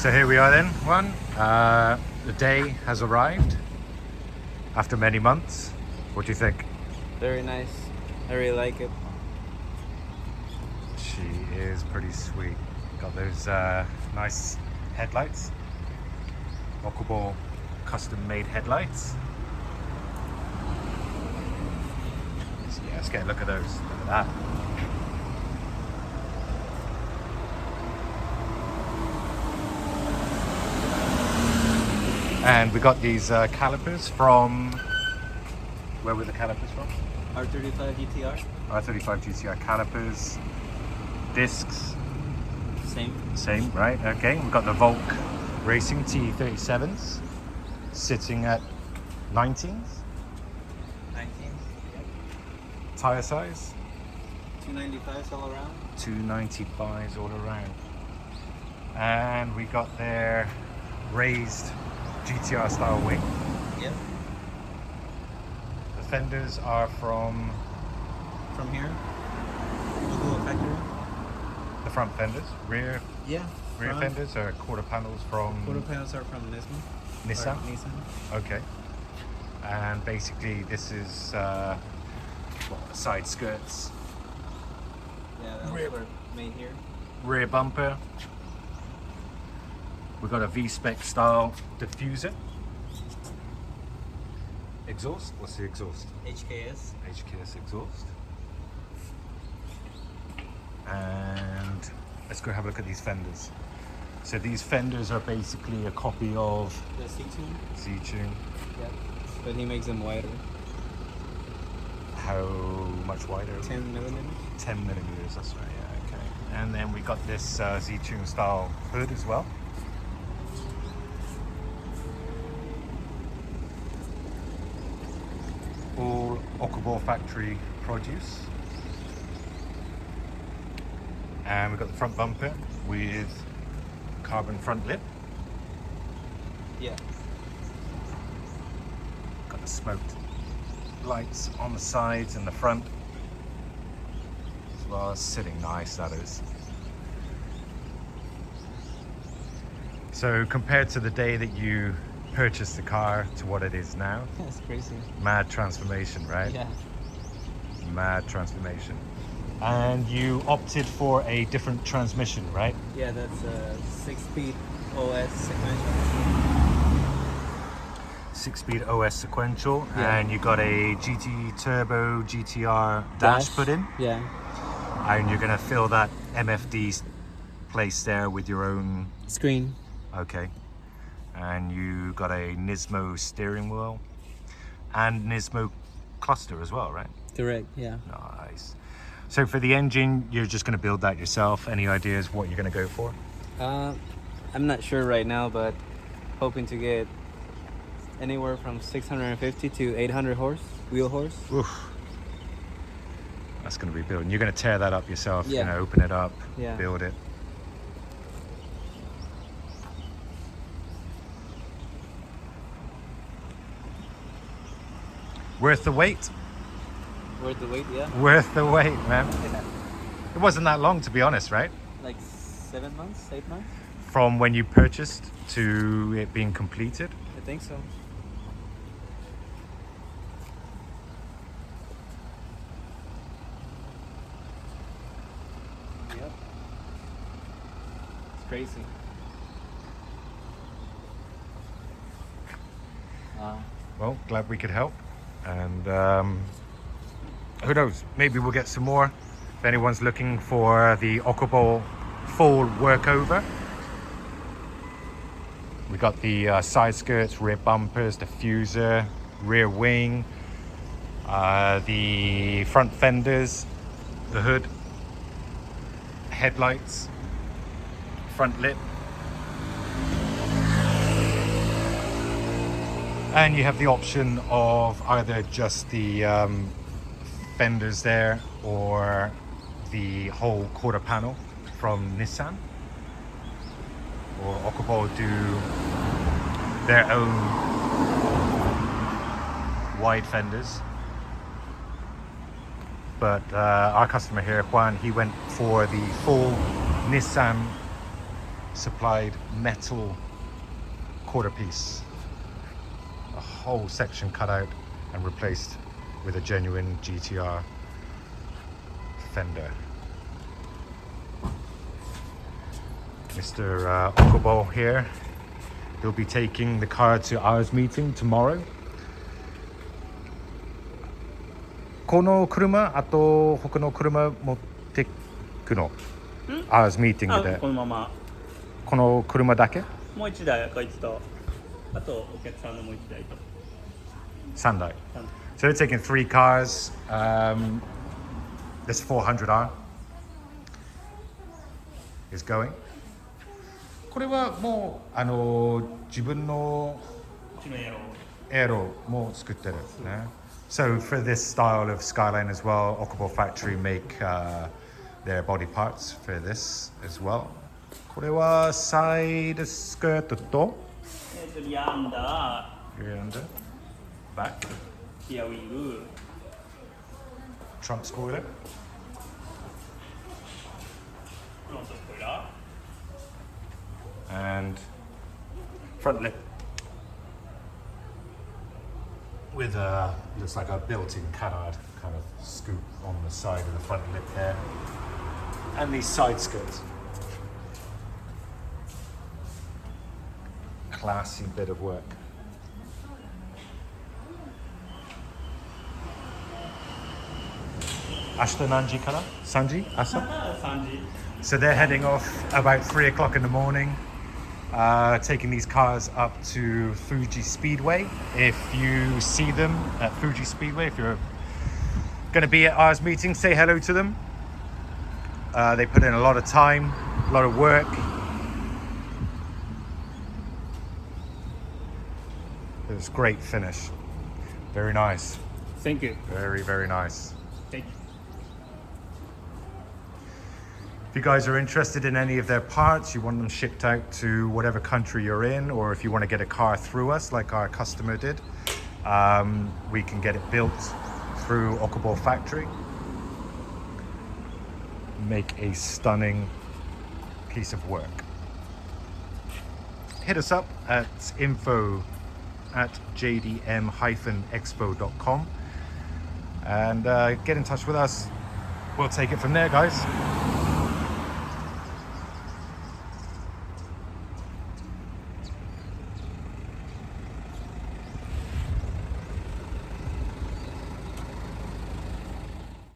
So here we are then, Juan. The day has arrived after many months. What do you think? Very nice. I really like it. She is pretty sweet. Got those nice headlights. Okubo custom made headlights. So yeah, let's get a look at those. Look at that. And we got these calipers from, where were the calipers from? R35 GTR. R35 GTR calipers, discs, Same. right? Okay, we've got the Volk Racing T37s sitting at 19s. 19. Yep. Tire size? 295s all around. 295s all around. And we got their raised GTR style wing. Yep. The fenders are from Here. Okubo Factory. the front fenders, rear Yeah. front. fenders are quarter panels from Quarter panels are from Nissan. Nissan. Okay. And basically this is side skirts, Yeah, that Rear. were made here. rear bumper. We've got a V-spec style diffuser. Exhaust, what's the exhaust? HKS. HKS exhaust. And let's go have a look at these fenders. So these fenders are basically a copy of The C-tune. Z-Tune. Yep. But he makes them wider. How much wider? 10 millimeters. 10 millimeters, that's right, yeah, okay. And then we got this Z-Tune style hood as well. All Okubo Factory produce. And we've got the front bumper with carbon front lip. Yeah. Got the smoked lights on the sides and the front. As well as sitting nice, that is. So compared to the day that you purchased the car to what it is now, That's crazy. mad transformation, right? Yeah. Mad transformation. And you opted for a different transmission, right? Yeah, that's a 6-speed OS sequential. 6-speed OS sequential, Yeah. and you got a GT Turbo GTR dash put in, Yeah. and you're gonna fill that MFD place there with your own. Screen. Okay. And you got a Nismo steering wheel and Nismo cluster as well, right? Correct. Yeah. Nice. So for the engine, you're just going to build that yourself. Any ideas what you're going to go for? I'm not sure right now, but hoping to get anywhere from 650 to 800 wheel horse. Oof. That's going to be building. You're going to tear that up yourself. Yeah. You're going to open it up, Yeah. build it. Worth the wait? Worth the wait, yeah. Worth the wait, man. Yeah. It wasn't that long, to be honest, right? Like 7 months, 8 months? From when you purchased to it being completed. I think so. Yep. It's crazy. Well, glad we could help. And who knows, maybe we'll get some more. If anyone's looking for the Okubo full workover, we got the side skirts, rear bumpers, diffuser, rear wing, the front fenders, the hood, headlights, front lip. And you have the option of either just the fenders there or the whole quarter panel from Nissan. Or Okubo do their own wide fenders. But our customer here, Juan, he went for the full Nissan supplied metal quarter piece, a whole section cut out and replaced with a genuine GTR fender. Mr. Okubo here, he'll be taking the car to ours meeting tomorrow. この車、あと他の車持ってくの？ours meeting で。このまま。この車だけ？もう一台こいつと、あとお客さんのもう一台と。3台。So they're taking 3 cars. This 400R is going. これはもう自分のうちのエロも作ってるね。So for this style of Skyline as well, Okubo Factory make their body parts for this as well. これはサイドスカートとリアンダー、バック、ー、リアウィング、トランクスポイラー、フロントスポイラー。and front lip with a looks like a built-in canard kind of scoop on the side of the front lip there, and these side skirts. Classy bit of work. Ashta Nanji Kara? Sanji? Asa? 3時。 So they're heading off about 3 o'clock in the morning, taking these cars up to Fuji Speedway. If you see them at Fuji Speedway, if you're going to be at ours meeting, say hello to them. They put in a lot of time, a lot of work. It was a great finish. Very nice. Thank you. Very, very nice. Thank you. If you guys are interested in any of their parts, you want them shipped out to whatever country you're in, or if you want to get a car through us like our customer did, we can get it built through Okubo Factory. Make a stunning piece of work. Hit us up at info@jdm-expo.com and get in touch with us. We'll take it from there, guys.